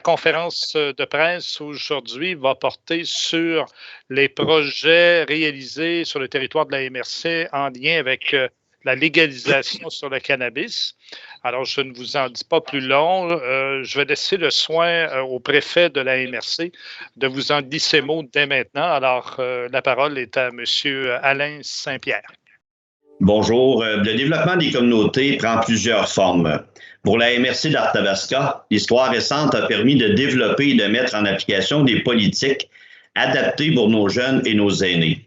conférence de presse aujourd'hui va porter sur les projets réalisés sur le territoire de la MRC en lien avec la légalisation sur le cannabis. Alors, je ne vous en dis pas plus long. Je vais laisser le soin au préfet de la MRC de vous en dire ces mots dès maintenant. Alors, la parole est à M. Alain Saint-Pierre. Bonjour. Le développement des communautés prend plusieurs formes. Pour la MRC d'Arthabasca, l'histoire récente a permis de développer et de mettre en application des politiques adaptées pour nos jeunes et nos aînés.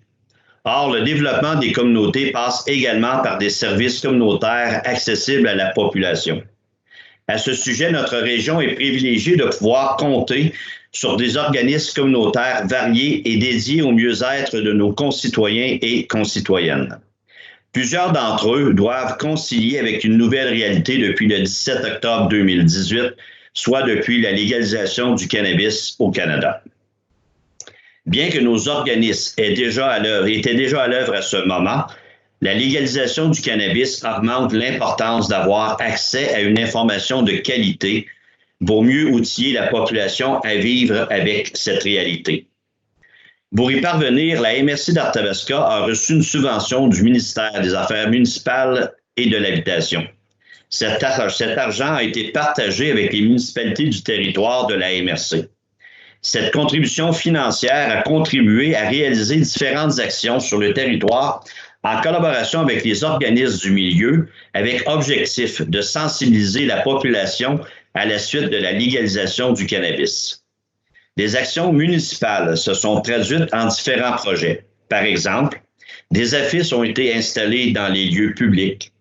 Or, le développement des communautés passe également par des services communautaires accessibles à la population. À ce sujet, notre région est privilégiée de pouvoir compter sur des organismes communautaires variés et dédiés au mieux-être de nos concitoyens et concitoyennes. Plusieurs d'entre eux doivent concilier avec une nouvelle réalité depuis le 17 octobre 2018, soit depuis la légalisation du cannabis au Canada. Bien que nos organismes étaient déjà à l'œuvre à ce moment, la légalisation du cannabis augmente l'importance d'avoir accès à une information de qualité pour mieux outiller la population à vivre avec cette réalité. Pour y parvenir, la MRC d'Arthabasca a reçu une subvention du ministère des Affaires municipales et de l'Habitation. Cet argent a été partagé avec les municipalités du territoire de la MRC. Cette contribution financière a contribué à réaliser différentes actions sur le territoire en collaboration avec les organismes du milieu, avec objectif de sensibiliser la population à la suite de la légalisation du cannabis. Les actions municipales se sont traduites en différents projets. Par exemple, des affiches ont été installées dans les lieux publics.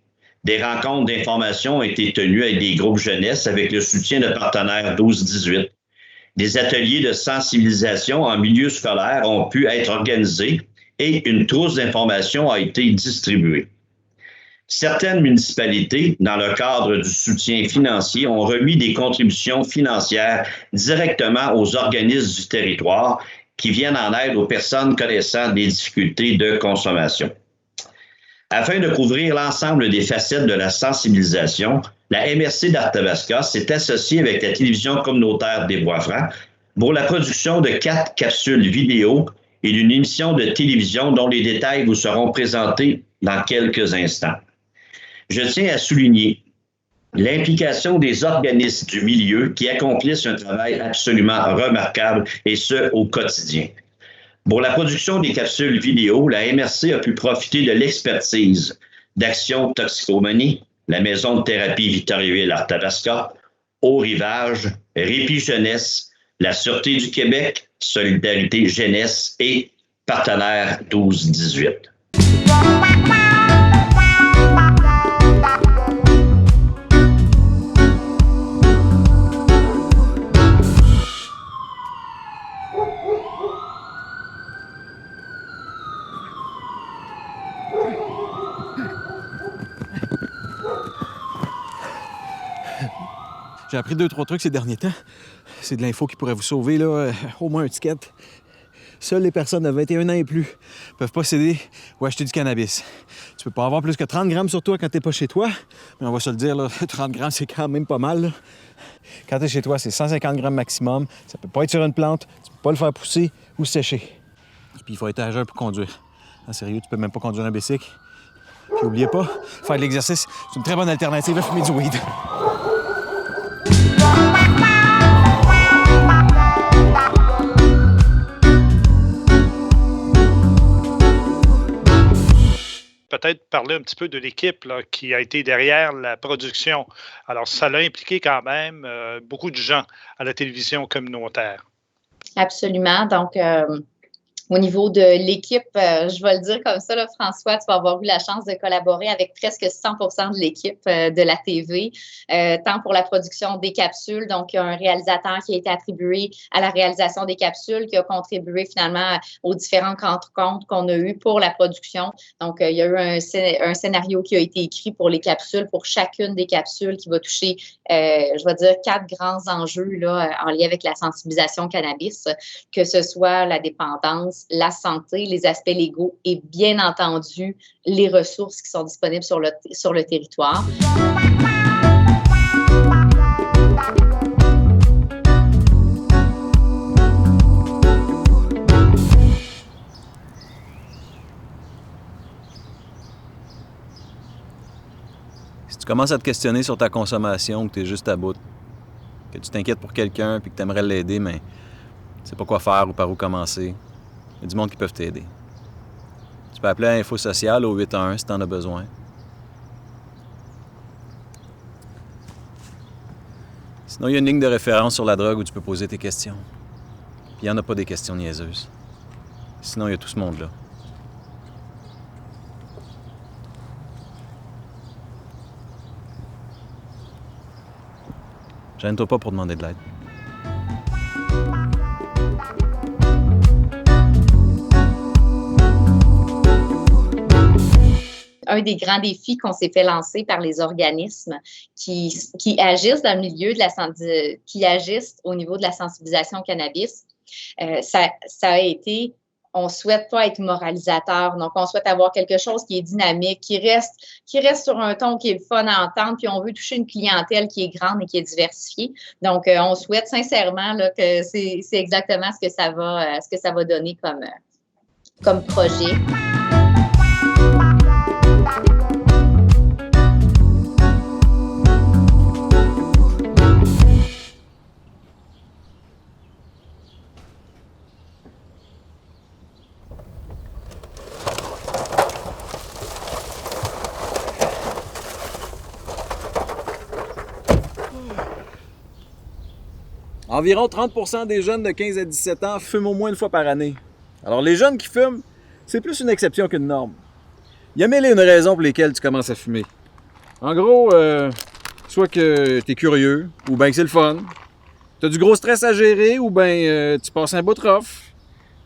Des rencontres d'information ont été tenues avec des groupes jeunesse avec le soutien de partenaires 12-18. Des ateliers de sensibilisation en milieu scolaire ont pu être organisés et une trousse d'informations a été distribuée. Certaines municipalités, dans le cadre du soutien financier, ont remis des contributions financières directement aux organismes du territoire qui viennent en aide aux personnes connaissant des difficultés de consommation. Afin de couvrir l'ensemble des facettes de la sensibilisation, la MRC d'Arthabasca s'est associée avec la télévision communautaire des Bois-Francs pour la production de 4 capsules vidéo et d'une émission de télévision dont les détails vous seront présentés dans quelques instants. Je tiens à souligner l'implication des organismes du milieu qui accomplissent un travail absolument remarquable et ce, au quotidien. Pour la production des capsules vidéo, la MRC a pu profiter de l'expertise d'Action Toxicomanie, la Maison de thérapie Victoriaville-Arthabasca, Haut Rivage, Répit Jeunesse, la Sûreté du Québec, Solidarité Jeunesse et Partenaires 12-18. J'ai appris 2-3 trucs ces derniers temps. C'est de l'info qui pourrait vous sauver, là, au moins un ticket. Seules les personnes de 21 ans et plus peuvent posséder ou acheter du cannabis. Tu peux pas avoir plus que 30 grammes sur toi quand t'es pas chez toi. Mais on va se le dire, là, 30 grammes, c'est quand même pas mal. Là. Quand t'es chez toi, c'est 150 grammes maximum. Ça peut pas être sur une plante. Tu peux pas le faire pousser ou sécher. Puis il faut être âgé pour conduire. En sérieux, tu peux même pas conduire un bicycle. Puis oubliez pas, faire de l'exercice, c'est une très bonne alternative à fumer du weed. Peut-être parler un petit peu de l'équipe là, qui a été derrière la production. Alors, ça l'a impliqué quand même beaucoup de gens à la télévision communautaire. Absolument. Donc, au niveau de l'équipe, je vais le dire comme ça, là, François, tu vas avoir eu la chance de collaborer avec presque 100% de l'équipe de la TV, tant pour la production des capsules. Donc, il y a un réalisateur qui a été attribué à la réalisation des capsules, qui a contribué finalement aux différents comptes qu'on a eus pour la production. Donc, il y a eu un scénario qui a été écrit pour les capsules, pour chacune des capsules qui va toucher, je vais dire, 4 grands enjeux là, en lien avec la sensibilisation cannabis, que ce soit la dépendance, la santé, les aspects légaux et bien entendu les ressources qui sont disponibles sur le territoire. Si tu commences à te questionner sur ta consommation, que tu es juste à bout, que tu t'inquiètes pour quelqu'un puis que tu aimerais l'aider, mais tu sais pas quoi faire ou par où commencer, il y a du monde qui peuvent t'aider. Tu peux appeler à Info Sociale au 811 si tu en as besoin. Sinon, il y a une ligne de référence sur la drogue où tu peux poser tes questions. Puis il n'y en a pas des questions niaiseuses. Sinon, il y a tout ce monde-là. Gêne-toi pas pour demander de l'aide. Un des grands défis qu'on s'est fait lancer par les organismes qui agissent dans le milieu de la santé, qui agissent au niveau de la sensibilisation au cannabis, ça a été, on ne souhaite pas être moralisateur, donc on souhaite avoir quelque chose qui est dynamique, qui reste sur un ton qui est le fun à entendre, puis on veut toucher une clientèle qui est grande et qui est diversifiée. Donc, on souhaite sincèrement là, que c'est exactement ce que ça va donner comme projet. Environ 30% des jeunes de 15 à 17 ans fument au moins une fois par année. Alors les jeunes qui fument, c'est plus une exception qu'une norme. Il y a mille et une raisons pour lesquelles tu commences à fumer. En gros, soit que t'es curieux, ou bien que c'est le fun. T'as du gros stress à gérer, ou bien tu passes un bout de rough.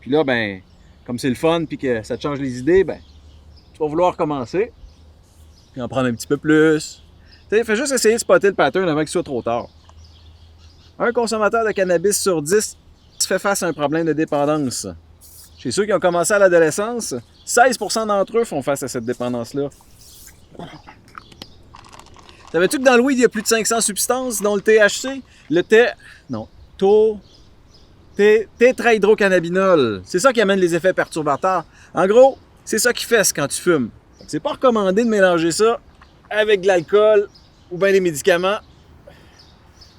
Puis là, ben, comme c'est le fun, puis que ça te change les idées, ben, tu vas vouloir commencer. Puis en prendre un petit peu plus. Tu sais, fais juste essayer de spotter le pattern avant qu'il soit trop tard. Un consommateur de cannabis sur 10 fait face à un problème de dépendance. Chez ceux qui ont commencé à l'adolescence, 16% d'entre eux font face à cette dépendance-là. Savais-tu que dans le weed, il y a plus de 500 substances, dont le THC, tétrahydrocannabinol. C'est ça qui amène les effets perturbateurs. En gros, c'est ça qui fesse quand tu fumes. C'est pas recommandé de mélanger ça avec de l'alcool ou bien des médicaments.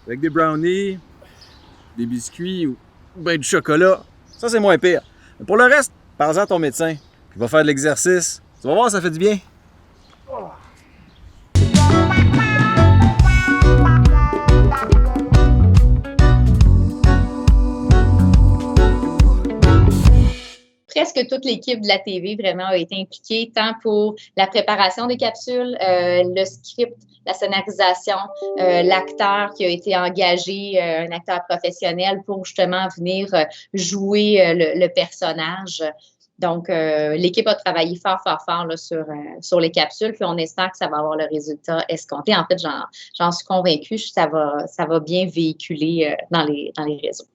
Avec des brownies, des biscuits ou bien du chocolat. Ça, c'est moins pire. Mais pour le reste, parle-en à ton médecin. Puis va faire de l'exercice. Tu vas voir, ça fait du bien. Presque toute l'équipe de la TV vraiment a été impliquée, tant pour la préparation des capsules, le script, la scénarisation, l'acteur qui a été engagé, un acteur professionnel pour justement venir jouer le personnage. Donc, l'équipe a travaillé fort là, sur les capsules, puis on espère que ça va avoir le résultat escompté. En fait, j'en suis convaincue, ça va bien véhiculer dans les réseaux.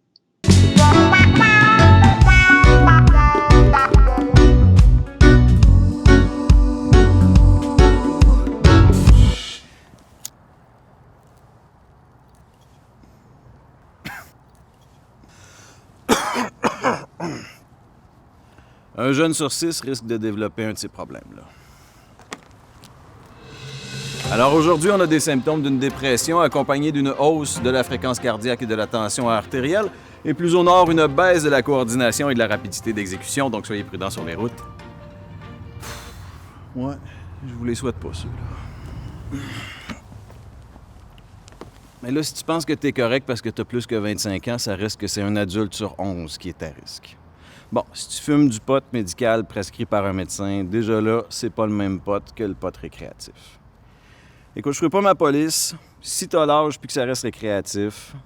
Un jeune sur 6 risque de développer un de ces problèmes-là. Alors aujourd'hui, on a des symptômes d'une dépression accompagnée d'une hausse de la fréquence cardiaque et de la tension artérielle, et plus au nord, une baisse de la coordination et de la rapidité d'exécution, donc soyez prudents sur les routes. Ouais, je vous les souhaite pas, ceux-là. Mais là, si tu penses que t'es correct parce que t'as plus que 25 ans, ça reste que c'est un adulte sur 11 qui est à risque. Bon, si tu fumes du pot médical prescrit par un médecin, déjà là, c'est pas le même pot que le pot récréatif. Écoute, je ferai pas ma police. Si t'as l'âge puis que ça reste récréatif,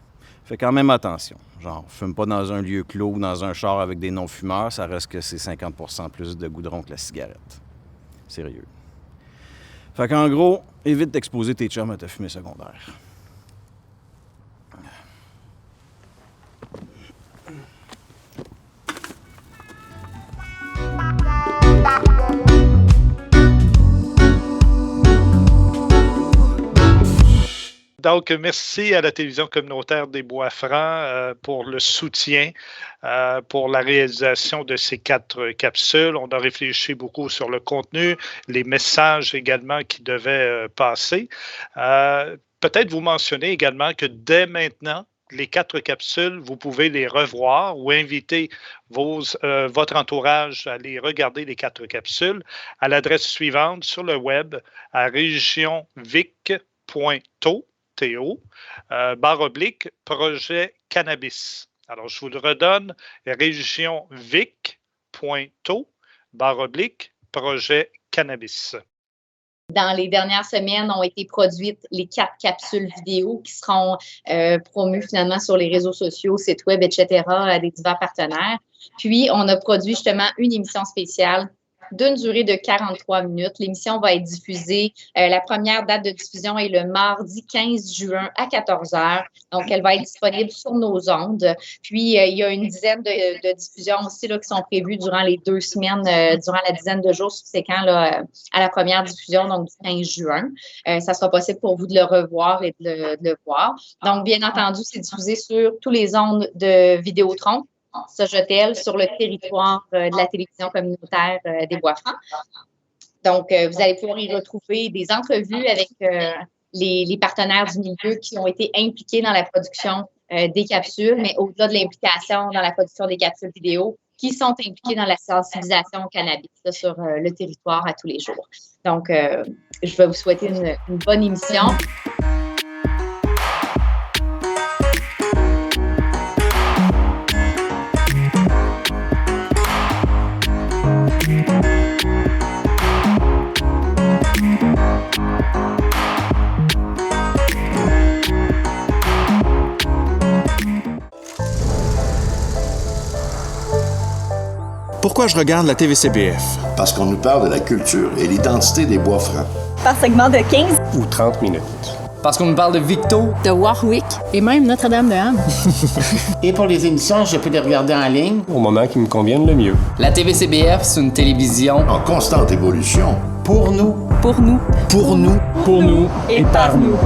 fais quand même attention. Genre, fume pas dans un lieu clos ou dans un char avec des non-fumeurs, ça reste que c'est 50% plus de goudron que la cigarette. Sérieux. Fait qu'en gros, évite d'exposer tes chums à ta fumée secondaire. Donc, merci à la télévision communautaire des Bois-Francs pour le soutien, pour la réalisation de ces 4 capsules. On a réfléchi beaucoup sur le contenu, les messages également qui devaient passer. Peut-être vous mentionner également que dès maintenant, les 4 capsules, vous pouvez les revoir ou inviter votre entourage à aller regarder les 4 capsules à l'adresse suivante sur le web à regionvic.to /projet cannabis. Alors, je vous le redonne, regionvic.to /projet cannabis. Dans les dernières semaines, ont été produites les 4 capsules vidéo qui seront promues finalement sur les réseaux sociaux, sites web, etc., à des divers partenaires. Puis, on a produit justement une émission spéciale d'une durée de 43 minutes. L'émission va être diffusée. La première date de diffusion est le mardi 15 juin à 14h. Donc, elle va être disponible sur nos ondes. Puis, il y a une dizaine de diffusions aussi là, qui sont prévues durant les 2 semaines, durant la dizaine de jours subséquents là, à la première diffusion, donc du 15 juin. Ça sera possible pour vous de le revoir et de le voir. Donc, bien entendu, c'est diffusé sur tous les ondes de Vidéotron, Sogetel, sur le territoire de la télévision communautaire des Bois-Francs. Donc, vous allez pouvoir y retrouver des entrevues avec les partenaires du milieu qui ont été impliqués dans la production des capsules, mais au-delà de l'implication dans la production des capsules vidéo, qui sont impliqués dans la sensibilisation au cannabis là, sur le territoire à tous les jours. Donc, je vais vous souhaiter une bonne émission. Pourquoi je regarde la TVCBF? Parce qu'on nous parle de la culture et l'identité des Bois-Francs. Par segment de 15 ou 30 minutes. Parce qu'on nous parle de Victo, de Warwick et même Notre-Dame-de-Ham. Et pour les émissions, je peux les regarder en ligne. Au moment qui me convienne le mieux. La TVCBF, c'est une télévision en constante évolution. Pour nous. Pour nous. Pour nous. Pour nous. Et par nous.